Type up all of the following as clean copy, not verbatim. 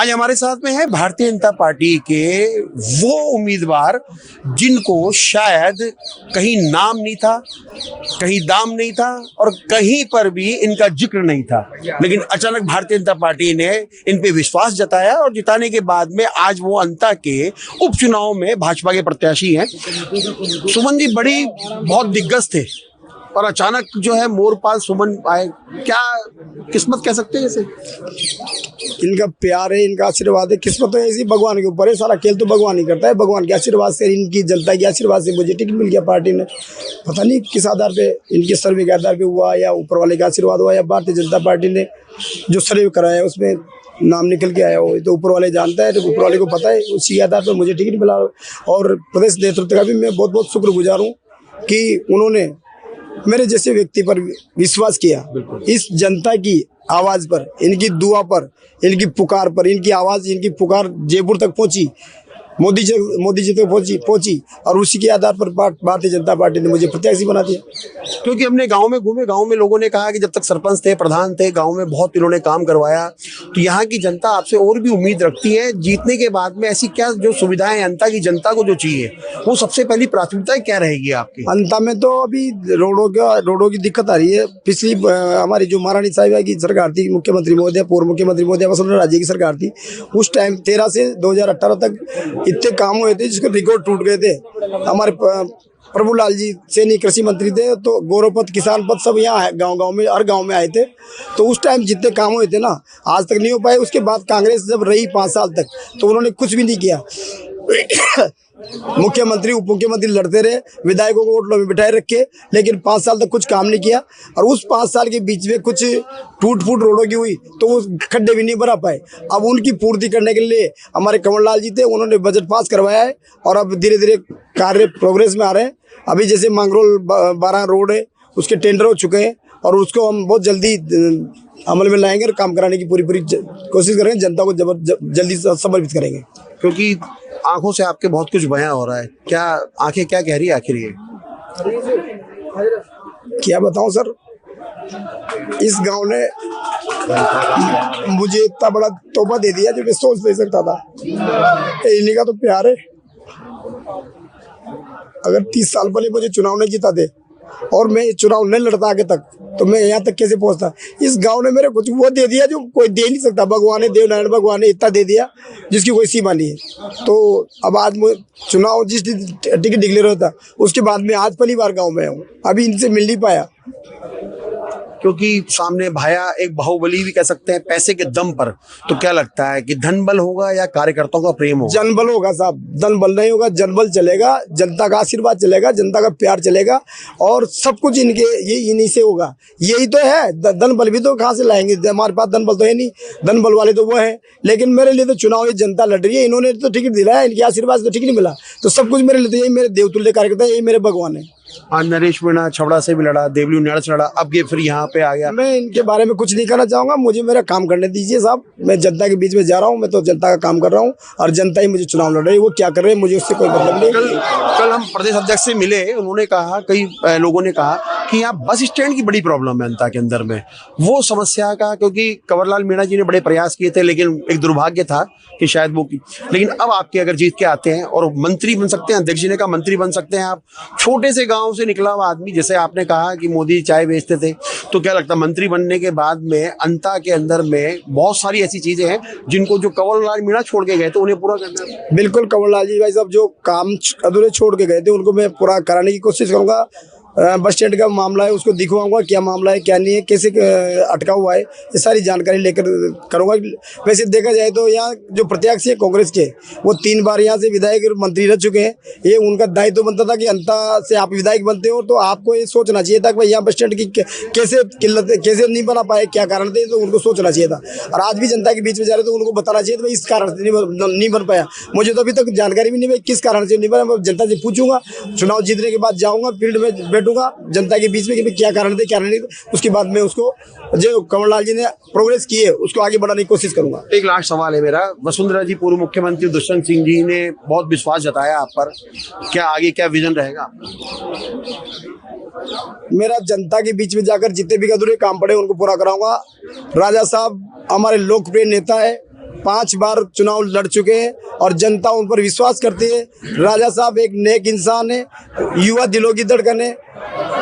आज हमारे साथ में है भारतीय जनता पार्टी के वो उम्मीदवार जिनको शायद कहीं नाम नहीं था, कहीं दाम नहीं था और कहीं पर भी इनका जिक्र नहीं था, लेकिन अचानक भारतीय जनता पार्टी ने इन पे विश्वास जताया और जिताने के बाद में आज वो अंता के उपचुनाव में भाजपा के प्रत्याशी हैं। सुमन जी बहुत दिग्गज थे और अचानक जो है मोरपाल सुमन आए, क्या किस्मत कह सकते हैं इसे? इनका प्यार है, इनका आशीर्वाद है। किस्मत तो ऐसी भगवान के ऊपर है, सारा खेल तो भगवान ही करता है। भगवान के आशीर्वाद से, इनकी जनता के आशीर्वाद से मुझे टिकट मिल गया पार्टी ने। पता नहीं किस आधार पे, इनके सर्वे के आधार पे हुआ या ऊपर वाले का आशीर्वाद हुआ या भारतीय जनता पार्टी ने जो सर्वे कराया उसमें नाम निकल के आया हो, तो ऊपर वाले जानता है, तो ऊपर वाले को पता है। उसी आधार पर मुझे टिकट मिला और प्रदेश नेतृत्व का भी मैं बहुत बहुत शुक्रगुजार हूँ कि उन्होंने मेरे जैसे व्यक्ति पर विश्वास किया। इस जनता की आवाज़ पर, इनकी दुआ पर, इनकी पुकार पर, इनकी आवाज़, इनकी पुकार जयपुर तक पहुंची, मोदी जी तक पहुंची और उसी के आधार पर भारतीय जनता पार्टी ने मुझे प्रत्याशी बना दिया। क्योंकि हमने गांव में घूमे, गांव में लोगों ने कहा कि जब तक सरपंच थे, प्रधान थे, गांव में बहुत इन्होंने काम करवाया, तो यहाँ की जनता आपसे और भी उम्मीद रखती है। जीतने के बाद में ऐसी क्या जो सुविधाएं अंता की जनता को जो चाहिए, वो सबसे पहली प्राथमिकता क्या रहेगी आपकी? अंता में तो अभी रोडों की दिक्कत आ रही है। पिछली हमारी जो महारानी साहिबा की सरकार थी, मुख्यमंत्री महोदय, पूर्व मुख्यमंत्री महोदय वसुंधरा राजे की सरकार थी, उस टाइम 13 से 2018 तक इतने काम हुए थे जिसके रिकॉर्ड टूट गए थे। हमारे प्रभुलाल जी सैनी कृषि मंत्री थे, तो गौरव पथ, किसान पथ सब यहाँ गांव में, हर गांव में आए थे। तो उस टाइम जितने काम हुए थे ना, आज तक नहीं हो पाए। उसके बाद कांग्रेस जब रही 5 साल तक, तो उन्होंने कुछ भी नहीं किया। मुख्यमंत्री उप मुख्यमंत्री लड़ते रहे, विधायकों को होटलों में बिठाए रखे, लेकिन 5 साल तक कुछ काम नहीं किया। और उस 5 साल के बीच में कुछ टूट फूट रोडों की हुई, तो वो खड्डे भी नहीं भरा पाए। अब उनकी पूर्ति करने के लिए हमारे कमललाल जी थे, उन्होंने बजट पास करवाया है और अब धीरे धीरे कार्य प्रोग्रेस में आ रहे हैं। अभी जैसे मांगरोल 12 रोड है, उसके टेंडर हो चुके हैं और उसको हम बहुत जल्दी अमल में लाएंगे और काम कराने की पूरी कोशिश करेंगे। जनता को जल्दी समर्पित करेंगे। क्योंकि आंखों से आपके बहुत कुछ बयां हो रहा है, क्या आंखें क्या कह रही है आखिर? ये क्या बताऊं सर, इस गांव ने मुझे इतना बड़ा तोहफा दे दिया जो मैं सोच नहीं सकता था। इन्हीं का तो प्यार है। अगर 30 साल पहले मुझे चुनाव नहीं जीता थे और मैं चुनाव नहीं लड़ता आगे तक, तो मैं यहाँ तक कैसे पहुँचता? इस गांव ने मेरे कुछ वो दे दिया जो कोई दे नहीं सकता। भगवान ने, देवनारायण भगवान ने इतना दे दिया जिसकी कोई सीमा नहीं है। तो अब आज मैं चुनाव जिस टिकट डिक्लेयर होता, उसके बाद में आज पहली बार गाँव में हूँ। अभी इनसे मिल नहीं पाया क्योंकि सामने भाया एक बाहुबली भी कह सकते हैं पैसे के दम पर। तो क्या लगता है कि धन बल होगा या कार्यकर्ताओं का प्रेम होगा? जनबल होगा साहब, धन बल नहीं होगा, जनबल चलेगा। जनता का आशीर्वाद चलेगा, जनता का प्यार चलेगा और सब कुछ इन्हीं से होगा। यही तो है। धन बल भी तो कहाँ से लाएंगे? हमारे पास धन बल तो है नहीं, धन बल वाले तो वो है। लेकिन मेरे लिए तो चुनाव ये जनता लड़ रही है, इन्होंने तो टिकट दिलाया, इनके आशीर्वाद से तो टिकट मिला। तो सब कुछ मेरे लिए तो यही मेरे देवतुल्य कार्यकर्ता, यही मेरे भगवान है। आज नरेश मीणा छबड़ा से भी लड़ा, देवली उनियाल से लड़ा, अब ये फिर यहाँ पे आ गया। मैं इनके बारे में कुछ नहीं कहना चाहूंगा। मुझे मेरा काम करने दीजिए साहब। मैं जनता के बीच में जा रहा हूँ, मैं तो जनता का काम कर रहा हूँ और जनता ही मुझे चुनाव लड़ रही है। वो क्या कर रहे हैं मुझे उससे कोई मतलब नहीं। कल हम प्रदेश अध्यक्ष से मिले, उन्होंने कहा, कई लोगों ने कहा कि यहाँ बस स्टैंड की बड़ी प्रॉब्लम है अंता के अंदर में, वो समस्या का, क्योंकि कंवरलाल मीणा जी ने बड़े प्रयास किए थे, लेकिन एक दुर्भाग्य था कि शायद वो की। लेकिन अब आपके अगर जीत के आते हैं और मंत्री बन सकते हैं, अध्यक्ष जी ने कहा मंत्री बन सकते हैं आप, छोटे से गाँव से निकला हुआ आदमी, जैसे आपने कहा कि मोदी चाय बेचते थे, तो क्या लगता है मंत्री बनने के बाद में अंता के अंदर में बहुत सारी ऐसी चीजें हैं जिनको जो कंवरलाल मीणा छोड़ के गए थे उन्हें पूरा करना है? बिल्कुल, कंवरलाल जी भाई साहब जो काम अधूरे छोड़ के गए थे उनको मैं पूरा कराने की कोशिश करूंगा। बस स्टैंड का मामला है, उसको दिखवाऊंगा क्या मामला है, क्या नहीं है, कैसे अटका हुआ है, ये सारी जानकारी लेकर करूंगा। वैसे देखा जाए तो यहाँ जो प्रत्याशी है कांग्रेस के, वो 3 बार यहाँ से विधायक मंत्री रह चुके हैं। ये उनका दायित्व बनता था कि अंता से आप विधायक बनते हो तो आपको ये सोचना चाहिए था कि भाई यहाँ बस स्टैंड की कैसे किल्लत, कैसे नहीं बना पाए, क्या कारण थे, तो उनको सोचना चाहिए था। और आज भी जनता के बीच में जा रहे तो उनको बताना चाहिए था इस कारण से नहीं बन पाया। मुझे तो अभी तक जानकारी भी नहीं है किस कारण से नहीं बना। मैं जनता से पूछूंगा, चुनाव जीतने के बाद जाऊँगा फील्ड में, जनता के बीच में कि क्या कारण थे, क्या नहीं, उसके बाद में उसको जो कंवरलाल जी ने प्रोग्रेस की है उसको आगे बढ़ाने की कोशिश करूंगा। एक लास्ट सवाल है मेरा, वसुंधरा जी, पूर्व मुख्यमंत्री दुष्यंत सिंह जी ने बहुत विश्वास जताया आप पर, क्या आगे क्या विजन रहेगा? मेरा जनता के बीच में जाकर जितने भी अधूरे काम पड़े उनको पूरा कराऊंगा। राजा साहब हमारे लोकप्रिय नेता है, 5 बार चुनाव लड़ चुके हैं और जनता उन पर विश्वास करती है। राजा साहब एक नेक इंसान है, युवा दिलों की धड़कन है,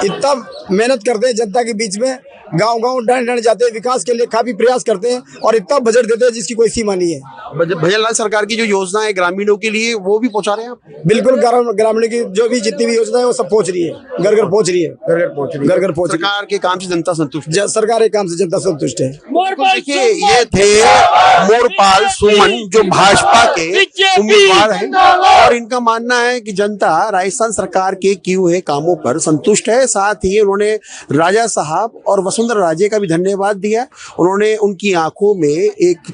इतना मेहनत करते हैं जनता के बीच में, गांव-गांव डांड जाते हैं, विकास के लिए काफी प्रयास करते हैं और इतना बजट देते हैं जिसकी कोई सीमा नहीं है। भजनलाल सरकार की जो योजना है ग्रामीणों के लिए वो भी पहुंचा रहे हैं आप? बिल्कुल, ग्रामीण की जो भी जितनी भी योजना है वो सब पहुंच रही है, घर घर पहुंच रही है, घर घर पहुंच रही है। सरकार के काम से जनता संतुष्ट है? सरकार के काम से जनता संतुष्ट है। देखिए, ये थे मोरपाल सुमन जो भाजपा के उम्मीदवार हैं और इनका मानना है कि जनता राजस्थान सरकार के किए हुए कामों पर संतुष्ट है। साथ ही उन्होंने राजा साहब और वसुंधरा राजे का भी धन्यवाद दिया। उन्होंने उनकी आंखों में एक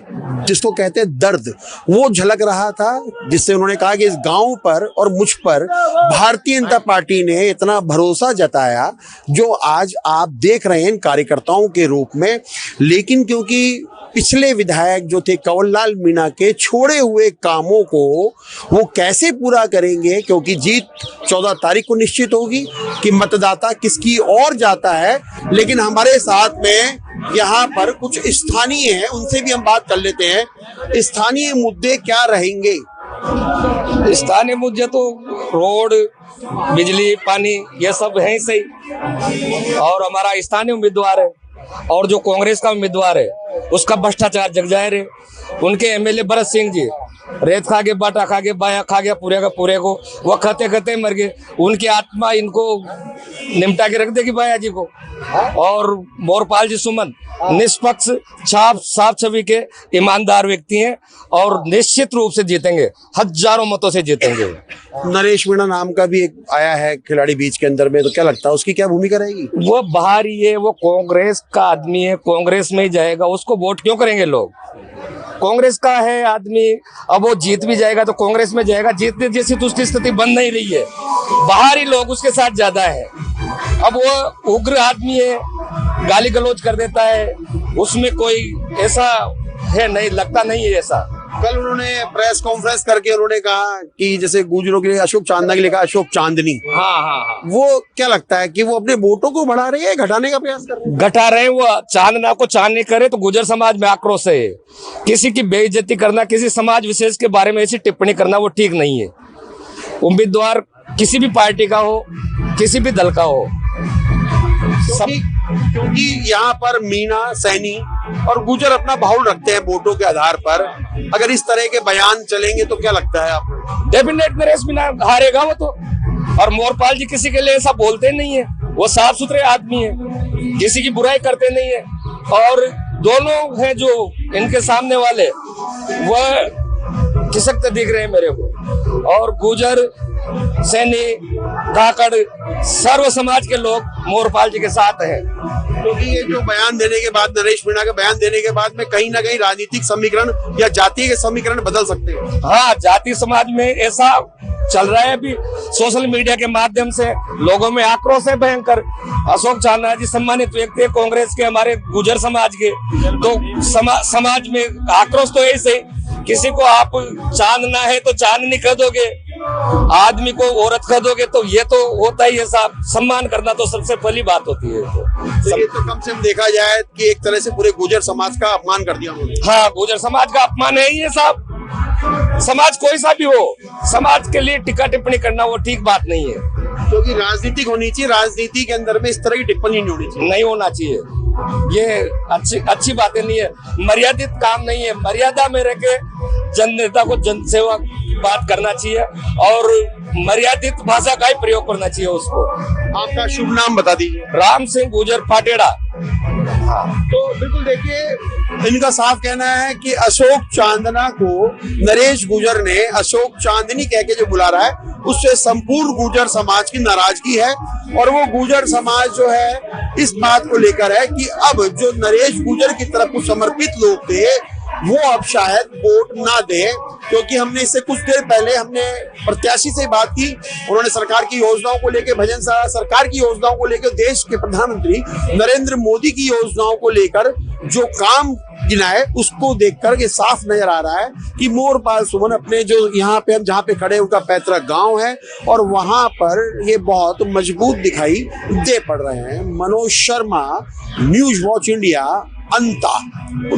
जिसको कहते हैं दर्द वो झलक रहा था, जिससे उन्होंने कहा कि इस गांव पर और मुझ पर भारतीय जनता पार्टी ने इतना भरोसा जताया जो आज आप देख रहे हैं कार्यकर्ताओं के रूप में। लेकिन क्योंकि पिछले विधायक जो थे कंवरलाल मीणा के छोड़े हुए कामों को वो कैसे पूरा करेंगे, क्योंकि जीत 14 तारीख को निश्चित होगी कि मतदाता किसकी ओर जाता है। लेकिन हमारे साथ में यहाँ पर कुछ स्थानीय हैं, उनसे भी हम बात कर लेते हैं। स्थानीय मुद्दे क्या रहेंगे? स्थानीय मुद्दे तो रोड, बिजली, पानी ये सब है ही सही। और हमारा स्थानीय उम्मीदवार है और जो कांग्रेस का उम्मीदवार है उसका भ्रष्टाचार जग जाहिर है। उनके एमएलए भरत सिंह जी रेत खा के, बाटा खा के, बाया खा गया पूरे का पूरे को, वो खाते खाते मर गए। उनकी आत्मा इनको निपटा के रख देगी बाया जी को। और मोरपाल जी सुमन निष्पक्ष, साफ छवि के ईमानदार व्यक्ति हैं और निश्चित रूप से जीतेंगे, हजारों मतों से जीतेंगे। नरेश मीणा नाम का भी एक आया है खिलाड़ी बीच के अंदर में, तो क्या लगता है उसकी क्या भूमिका रहेगी? वो बाहर ही है, वो कांग्रेस का आदमी है, कांग्रेस में ही जाएगा, उसको वोट क्यों करेंगे लोग? कांग्रेस का है आदमी, अब वो जीत भी जाएगा तो कांग्रेस में जाएगा। जीतने जैसी तो उसकी स्थिति बन नहीं रही है, बाहरी लोग उसके साथ ज्यादा है। अब वो उग्र आदमी है, गाली गलौज कर देता है, उसमें कोई ऐसा है नहीं, लगता नहीं है ऐसा। कल उन्होंने प्रेस कॉन्फ्रेंस करके उन्होंने कहा कि जैसे गुजरों के लिए अशोक चांदना के लिए कहा अशोक चांदनी। हाँ। वो क्या लगता है कि वो अपने वोटों को बढ़ा रहे हैं, घटाने का प्रयास कर रहे हैं? घटा रहे हैं। वो चांदना को चांदनी करे तो गुजर समाज में आक्रोश है। किसी की बेइज्जती करना, किसी समाज विशेष के बारे में ऐसी टिप्पणी करना वो ठीक नहीं है। उम्मीदवार किसी भी पार्टी का हो, किसी भी दल का हो, क्योंकि यहाँ पर मीणा, सैनी और गुजर अपना बाहुल रखते हैं वोटों के आधार पर। अगर इस तरह के बयान चलेंगे तो क्या लगता है आपको? डेफिनेट नरेश मीणा हारेगा वो तो। और मोरपाल जी किसी के लिए ऐसा बोलते नहीं है, वो साफ सुथरे आदमी है, किसी की बुराई करते नहीं है। और दोनों हैं जो इनके सामने वाले, वह खिसकते दिख रहे हैं मेरे को। और गुजर, सैनी, काकड़, सर्व समाज के लोग मोरपाल जी के साथ हैं। क्योंकि ये जो बयान देने के बाद, नरेश मीणा का बयान देने के बाद में कहीं ना कहीं राजनीतिक समीकरण या जातीय के समीकरण बदल सकते हैं। हाँ, जाति समाज में ऐसा चल रहा है अभी, सोशल मीडिया के माध्यम से लोगों में आक्रोश है भयंकर। अशोक चांदना जी सम्मानित व्यक्ति है कांग्रेस के, हमारे गुजर समाज के, तो समाज में आक्रोश तो ऐसे, किसी को आप चांदना है तो चांदनी कह दोगे, आदमी को औरत कह दोगे, तो ये तो होता ही है साहब। सम्मान करना तो सबसे पहली बात होती है। तो कम से कम देखा जाए कि एक तरह से पूरे गुजर समाज का अपमान कर दिया उन्होंने। हाँ, गुजर समाज का अपमान है ही है साहब। समाज कोई सा भी हो, समाज के लिए टिक्का टिप्पणी करना वो ठीक बात नहीं है। क्योंकि राजनीतिक होनी चाहिए, राजनीति के अंदर में इस तरह की टिप्पणी नहीं होनी चाहिए। नहीं होना चाहिए, ये अच्छी बातें नहीं है, मर्यादित काम नहीं है। मर्यादा में रह के जननेता को जनसेवा की बात करना चाहिए और मर्यादित भाषा का ही प्रयोग करना चाहिए उसको। आपका शुभ नाम बता दीजिए। राम सिंह गुजर पाटेड़ा। तो बिल्कुल देखिए, इनका साफ कहना है कि अशोक चांदना को नरेश गुजर ने अशोक चांदनी कह के जो बुला रहा है, उससे संपूर्ण गुजर समाज की नाराजगी है। और वो गुजर समाज जो है इस बात को लेकर है कि अब जो नरेश गुजर की तरफ कुछ समर्पित लोग थे वो अब शायद वोट ना दे। क्योंकि हमने इससे कुछ देर पहले हमने प्रत्याशी से बात की, उन्होंने सरकार की योजनाओं को लेकर, भजन सरकार की योजनाओं को लेकर, देश के प्रधानमंत्री नरेंद्र मोदी की योजनाओं को लेकर जो काम गिनाए, उसको देखकर ये साफ नजर आ रहा है कि मोरपाल सुमन अपने जो यहाँ पे हम जहाँ पे खड़े उनका पैतृक गांव है और वहां पर ये बहुत मजबूत दिखाई दे पड़ रहे हैं। Manoj Sharma, news watch India, अंता।